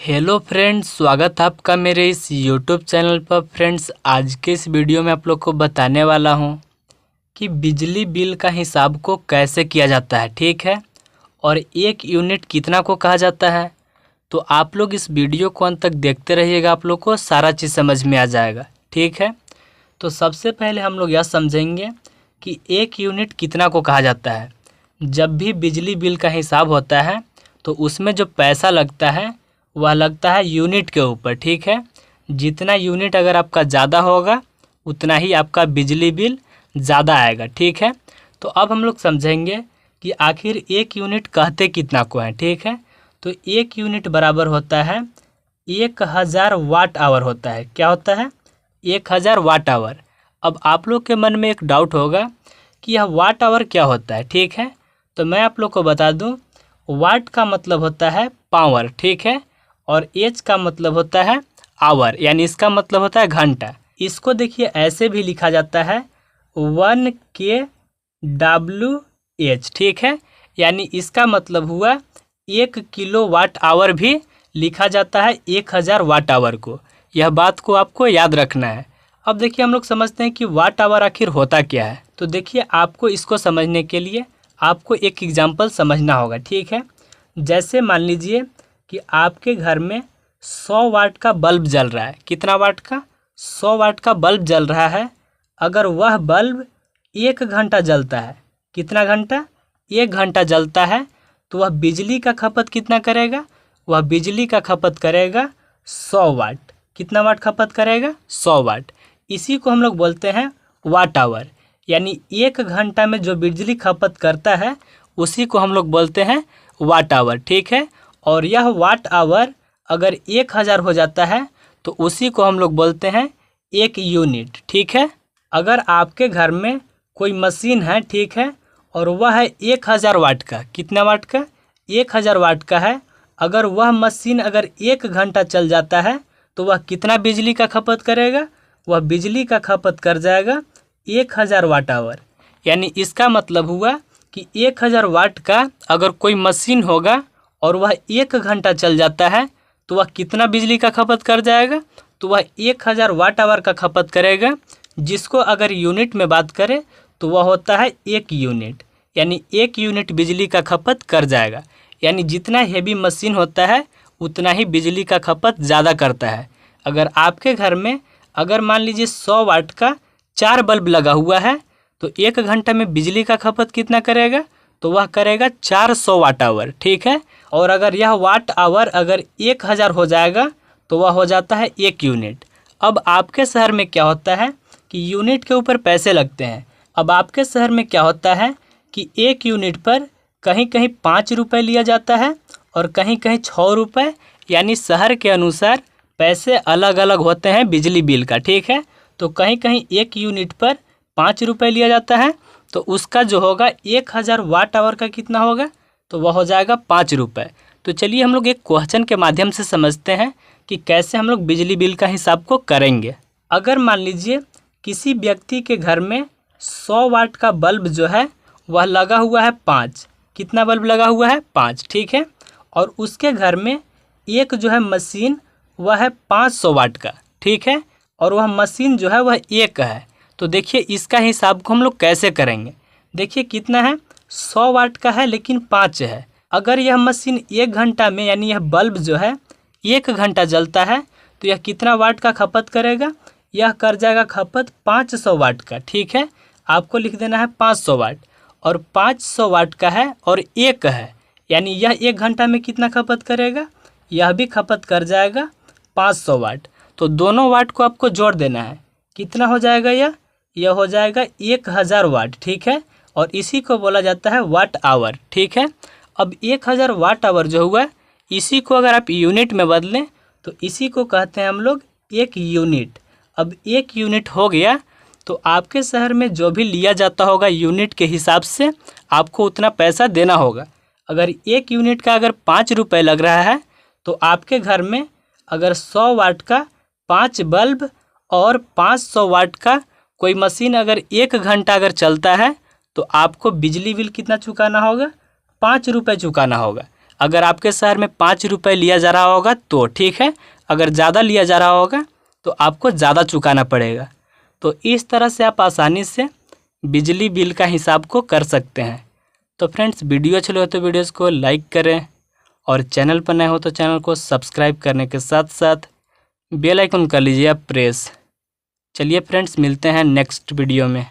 Hello friends, स्वागत है आपका मेरे इस यूट्यूब चैनल पर। फ्रेंड्स, आज के इस वीडियो में आप लोग को बताने वाला हूं कि बिजली बिल का हिसाब को कैसे किया जाता है, ठीक है। और एक यूनिट कितना को कहा जाता है। तो आप लोग इस वीडियो को अंत तक देखते रहिएगा, आप लोग को सारा चीज़ समझ में आ जाएगा, ठीक है। तो सबसे पहले हम लोग यह समझेंगे कि एक यूनिट कितना को कहा जाता है। जब भी बिजली बिल का हिसाब होता है तो उसमें जो पैसा लगता है वह लगता है यूनिट के ऊपर, ठीक है। जितना यूनिट अगर आपका ज़्यादा होगा उतना ही आपका बिजली बिल ज़्यादा आएगा, ठीक है। तो अब हम लोग समझेंगे कि आखिर एक यूनिट कहते कितना को है, ठीक है। तो एक यूनिट बराबर होता है 1000 वाट आवर होता है। क्या होता है? 1000 वाट आवर। अब आप लोग के मन में एक डाउट होगा कि यह वाट आवर क्या होता है, ठीक है। तो मैं आप लोग को बता दूं, वाट का मतलब होता है पावर, ठीक है। और एच का मतलब होता है आवर, यानी इसका मतलब होता है घंटा। इसको देखिए ऐसे भी लिखा जाता है 1 kWh, ठीक है। यानी इसका मतलब हुआ 1 किलो वाट आवर भी लिखा जाता है 1000 वाट आवर को। यह बात को आपको याद रखना है। अब देखिए हम लोग समझते हैं कि वाट आवर आखिर होता क्या है। तो देखिए आपको इसको समझने के लिए आपको एक एग्जाम्पल समझना होगा, ठीक है। जैसे मान लीजिए कि आपके घर में 100 वाट का बल्ब जल रहा है। कितना वाट का? 100 वाट का बल्ब जल रहा है। अगर वह बल्ब 1 घंटा जलता है, कितना घंटा? 1 घंटा जलता है, तो वह बिजली का खपत कितना करेगा? वह बिजली का खपत करेगा 100 वाट। कितना वाट खपत करेगा? 100 वाट। इसी को हम लोग बोलते हैं वाट आवर। यानी 1 घंटा में जो बिजली खपत करता है उसी को हम लोग बोलते हैं वाट आवर, ठीक है। और यह वाट आवर अगर 1000 हो जाता है तो उसी को हम लोग बोलते हैं एक यूनिट, ठीक है। अगर आपके घर में कोई मशीन है, ठीक है, और वह है 1000 वाट का। कितना वाट का? 1000 वाट का है। अगर वह मशीन अगर 1 घंटा चल जाता है तो वह कितना बिजली का खपत करेगा? वह बिजली का खपत कर जाएगा 1000 वाट आवर। यानी इसका मतलब हुआ कि 1000 वाट का अगर कोई मशीन होगा और वह 1 घंटा चल जाता है तो वह कितना बिजली का खपत कर जाएगा? तो वह 1000 वाट आवर का खपत करेगा, जिसको अगर यूनिट में बात करें तो वह होता है 1 यूनिट। यानी 1 यूनिट बिजली का खपत कर जाएगा। यानी जितना हेवी मशीन होता है उतना ही बिजली का खपत ज़्यादा करता है। अगर आपके घर में अगर मान लीजिए 100 वाट का 4 बल्ब लगा हुआ है तो 1 घंटा में बिजली का खपत कितना करेगा? तो वह करेगा 400 वाट आवर, ठीक है। और अगर यह वाट आवर अगर 1000 हो जाएगा तो वह हो जाता है 1 यूनिट। अब आपके शहर में क्या होता है कि यूनिट के ऊपर पैसे लगते हैं। अब आपके शहर में क्या होता है कि 1 यूनिट पर कहीं कहीं 5 रुपये लिया जाता है और कहीं कहीं 6 रुपये। यानी शहर के अनुसार पैसे अलग अलग होते हैं बिजली बिल का, ठीक है। तो कहीं कहीं 1 यूनिट पर 5 रुपये लिया जाता है, तो उसका जो होगा 1000 वाट आवर का कितना होगा? तो वह हो जाएगा 5 रुपये। तो चलिए हम लोग एक क्वेश्चन के माध्यम से समझते हैं कि कैसे हम लोग बिजली बिल का हिसाब को करेंगे। अगर मान लीजिए किसी व्यक्ति के घर में 100 वाट का बल्ब जो है वह लगा हुआ है 5। कितना बल्ब लगा हुआ है? 5, ठीक है। और उसके घर में एक जो है मशीन वह है 500 वाट का, ठीक है। और वह मशीन जो है वह 1 है। तो देखिए इसका हिसाब को हम लोग कैसे करेंगे। देखिए कितना है? 100 वाट का है लेकिन 5 है। अगर यह मशीन 1 घंटा में, यानी यह बल्ब जो है 1 घंटा जलता है, तो यह कितना वाट का खपत करेगा? यह कर जाएगा खपत 500 वाट का, ठीक है। आपको लिख देना है 500 वाट। और 500 वाट का है और 1 है, यानी यह 1 घंटा में कितना खपत करेगा? यह भी खपत कर जाएगा 500 वाट। तो दोनों वाट को आपको जोड़ देना है। कितना हो जाएगा यह हो जाएगा 1000 वाट, ठीक है। और इसी को बोला जाता है वाट आवर, ठीक है। अब 1000 वाट आवर जो हुआ इसी को अगर आप यूनिट में बदलें तो इसी को कहते हैं हम लोग 1 यूनिट। अब 1 यूनिट हो गया तो आपके शहर में जो भी लिया जाता होगा यूनिट के हिसाब से आपको उतना पैसा देना होगा। अगर 1 यूनिट का अगर 5 रुपये लग रहा है तो आपके घर में अगर 100 वाट का 5 बल्ब और 500 वाट का कोई मशीन अगर 1 घंटा अगर चलता है तो आपको बिजली बिल कितना चुकाना होगा? 5 रुपये चुकाना होगा। अगर आपके शहर में 5 रुपये लिया जा रहा होगा तो ठीक है, अगर ज़्यादा लिया जा रहा होगा तो आपको ज़्यादा चुकाना पड़ेगा। तो इस तरह से आप आसानी से बिजली बिल का हिसाब को कर सकते हैं। तो फ्रेंड्स, वीडियो अच्छे लगे तो वीडियोज़ को लाइक करें और चैनल पर नए हो तो चैनल को सब्सक्राइब करने के साथ साथ बेल आइकन कर लीजिए आप प्रेस। चलिए फ्रेंड्स, मिलते हैं नेक्स्ट वीडियो में।